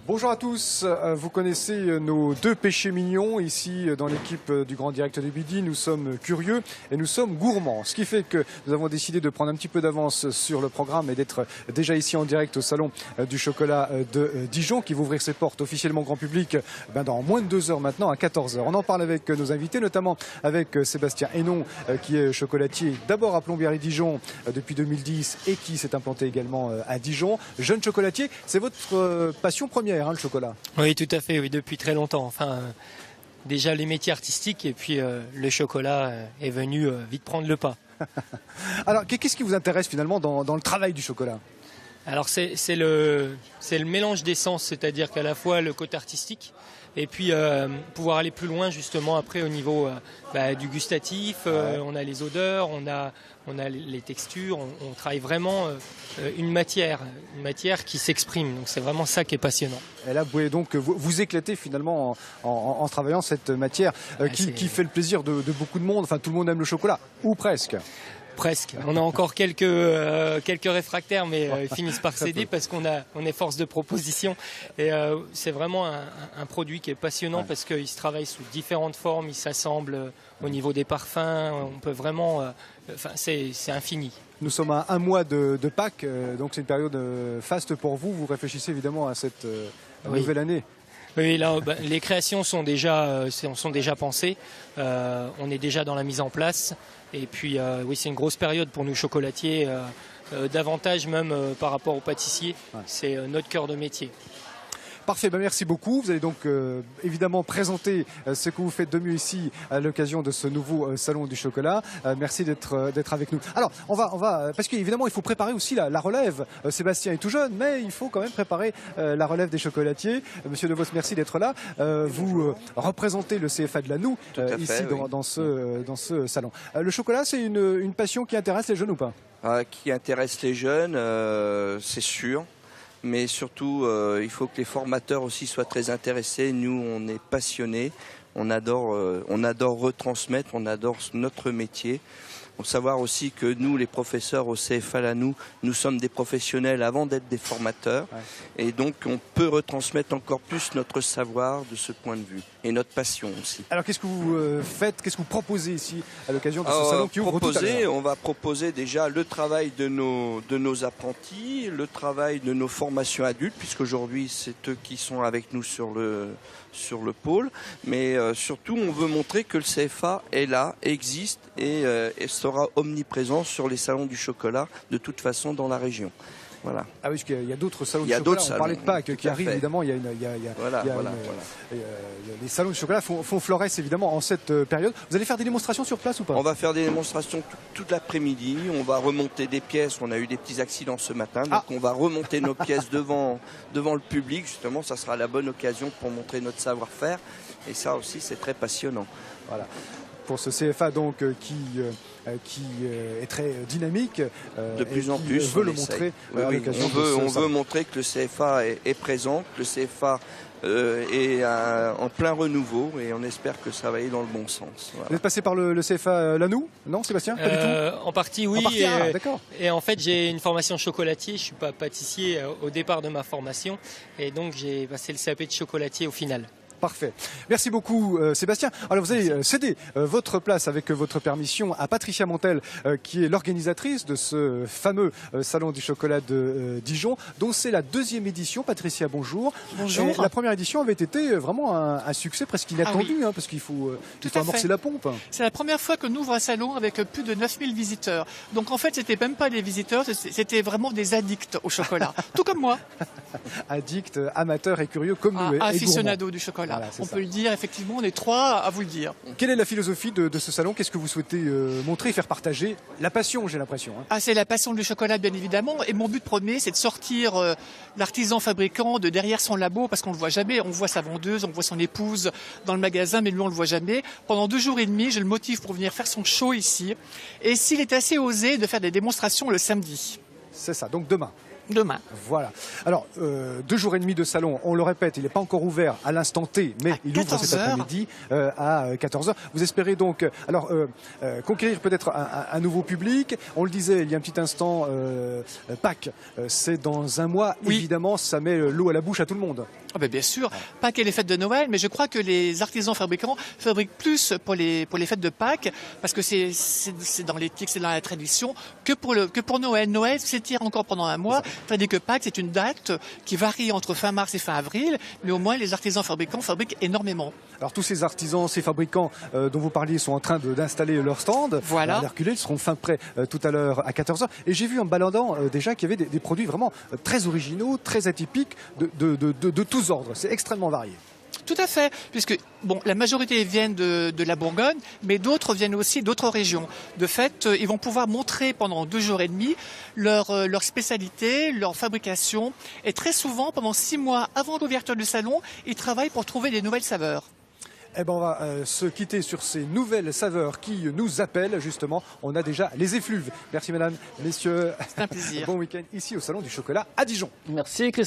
Bonjour à tous, vous connaissez nos deux péchés mignons ici dans l'équipe du Grand Direct de Midi. Nous sommes curieux et nous sommes gourmands. Ce qui fait que nous avons décidé de prendre un petit peu d'avance sur le programme et d'être déjà ici en direct au Salon du Chocolat de Dijon qui va ouvrir ses portes officiellement au grand public dans moins de 2 heures maintenant, à 14 heures. On en parle avec nos invités, notamment avec Sébastien Hénon qui est chocolatier d'abord à Plombières-Dijon depuis 2010 et qui s'est implanté également à Dijon. Jeune chocolatier, c'est votre passion première, le chocolat? Oui, tout à fait, oui, depuis très longtemps. Enfin, déjà les métiers artistiques et puis le chocolat est venu vite prendre le pas. Alors, qu'est-ce qui vous intéresse finalement dans le travail du chocolat? Alors, c'est le mélange d'essence, c'est-à-dire qu'à la fois le côté artistique et puis pouvoir aller plus loin justement après au niveau du gustatif. On a les odeurs, on a les textures, on travaille vraiment une matière qui s'exprime. Donc c'est vraiment ça qui est passionnant. Et là, vous pouvez donc vous éclater finalement en travaillant cette matière qui fait le plaisir de beaucoup de monde. Enfin, tout le monde aime le chocolat, ou presque. Presque. On a encore quelques réfractaires, mais ils finissent par céder parce qu'on est force de proposition. Et c'est vraiment un produit qui est passionnant parce qu'il se travaille sous différentes formes, il s'assemble au niveau des parfums. On peut vraiment, c'est infini. Nous sommes à 1 mois de Pâques, donc c'est une période faste pour vous. Vous réfléchissez évidemment à cette nouvelle année. Oui, là, les créations sont déjà pensées. On est déjà dans la mise en place. Et puis, oui, c'est une grosse période pour nous chocolatiers, davantage même par rapport aux pâtissiers. Ouais. C'est notre cœur de métier. Parfait, merci beaucoup. Vous allez donc évidemment présenter ce que vous faites de mieux ici à l'occasion de ce nouveau salon du chocolat. Merci d'être avec nous. Alors, on va parce qu'évidemment il faut préparer aussi la relève. Sébastien est tout jeune, mais il faut quand même préparer la relève des chocolatiers. Monsieur De Vos, merci d'être là. Vous représentez le CFA de Lannou ici dans ce salon. Le chocolat, c'est une passion qui intéresse les jeunes ou pas? Qui intéresse les jeunes, c'est sûr. Mais surtout, il faut que les formateurs aussi soient très intéressés. Nous, on est passionnés, on adore retransmettre, on adore notre métier. Il faut savoir aussi que nous, les professeurs au CFA Lannou, nous sommes des professionnels avant d'être des formateurs. Ouais. Et donc, on peut retransmettre encore plus notre savoir de ce point de vue. Et notre passion aussi. Alors, qu'est-ce que vous faites, qu'est-ce que vous proposez ici à l'occasion de ce salon qui ouvre tout à l'heure? On va proposer déjà le travail de nos apprentis, le travail de nos formations adultes, puisqu'aujourd'hui, c'est eux qui sont avec nous sur le pôle. Mais surtout, on veut montrer que le CFA est là, existe et sera omniprésent sur les salons du chocolat, de toute façon, dans la région. Voilà. Ah oui, parce qu'il y a d'autres salons du chocolat. On parlait de Pâques qui arrivent, évidemment. Les salons du chocolat font florès, évidemment, en cette période. Vous allez faire des démonstrations sur place ou pas? On va faire des démonstrations toute l'après-midi. On va remonter des pièces. On a eu des petits accidents ce matin. Donc on va remonter nos pièces devant le public. Justement, ça sera la bonne occasion pour montrer notre savoir-faire. Et ça aussi, c'est très passionnant. Voilà. Pour ce CFA donc qui est très dynamique, de plus en plus, on veut le montrer. On veut montrer que le CFA est présent, que le CFA est en plein renouveau et on espère que ça va aller dans le bon sens. Voilà. Vous êtes passé par le CFA Lannou, non Sébastien? Pas du tout. En partie oui. D'accord. Et en fait j'ai une formation chocolatier, je ne suis pas pâtissier au départ de ma formation et donc j'ai passé le CAP de chocolatier au final. Parfait. Merci beaucoup Sébastien. Alors vous allez céder votre place avec votre permission à Patricia Montel qui est l'organisatrice de ce fameux salon du chocolat de Dijon dont c'est la 2e édition. Patricia, bonjour. Bonjour. Et la première édition avait été vraiment un succès presque inattendu parce qu'il faut amorcer la pompe. C'est la première fois qu'on ouvre un salon avec plus de 9000 visiteurs. Donc en fait c'était même pas des visiteurs, c'était vraiment des addicts au chocolat. Tout comme moi. Addicts, amateurs et curieux comme nous. Aficionados du chocolat. Voilà, on peut le dire, effectivement, on est 3 à vous le dire. Quelle est la philosophie de ce salon? Qu'est-ce que vous souhaitez montrer et faire partager? La passion, j'ai l'impression. C'est la passion du chocolat, bien évidemment. Et mon but premier, c'est de sortir l'artisan fabricant de derrière son labo, parce qu'on ne le voit jamais. On voit sa vendeuse, on voit son épouse dans le magasin, mais lui, on ne le voit jamais. Pendant 2 jours et demi, je le motive pour venir faire son show ici. Et s'il est assez osé, de faire des démonstrations le samedi. C'est ça, donc demain. Demain. Voilà. Alors, 2 jours et demi de salon, on le répète, il n'est pas encore ouvert à l'instant T, mais À il ouvre cet 14 heures. après-midi à 14h. Vous espérez donc conquérir peut-être un nouveau public. On le disait il y a un petit instant, Pâques, c'est dans un mois. Oui. Évidemment, ça met l'eau à la bouche à tout le monde. Ah ben bien sûr, Pâques et les fêtes de Noël, mais je crois que les artisans fabricants fabriquent plus pour les fêtes de Pâques, parce que c'est dans l'éthique, c'est dans la tradition, que pour Noël. Noël s'étire encore pendant un mois, tandis que Pâques, c'est une date qui varie entre fin mars et fin avril, mais au moins les artisans fabricants fabriquent énormément. Alors tous ces artisans, ces fabricants dont vous parliez sont en train d'installer leur stand. Voilà. À l'Herculé, ils seront fin prêts tout à l'heure à 14h. Et j'ai vu en baladant déjà qu'il y avait des produits vraiment très originaux, très atypiques, de tous ordres. C'est extrêmement varié. Tout à fait, puisque bon, la majorité viennent de la Bourgogne, mais d'autres viennent aussi d'autres régions. De fait, ils vont pouvoir montrer pendant 2 jours et demi leur spécialité, leur fabrication. Et très souvent, pendant 6 mois avant l'ouverture du salon, ils travaillent pour trouver des nouvelles saveurs. Eh ben on va se quitter sur ces nouvelles saveurs qui nous appellent justement. On a déjà les effluves. Merci mesdames, messieurs. C'est un plaisir. Bon week-end ici au Salon du Chocolat à Dijon. Merci Christophe.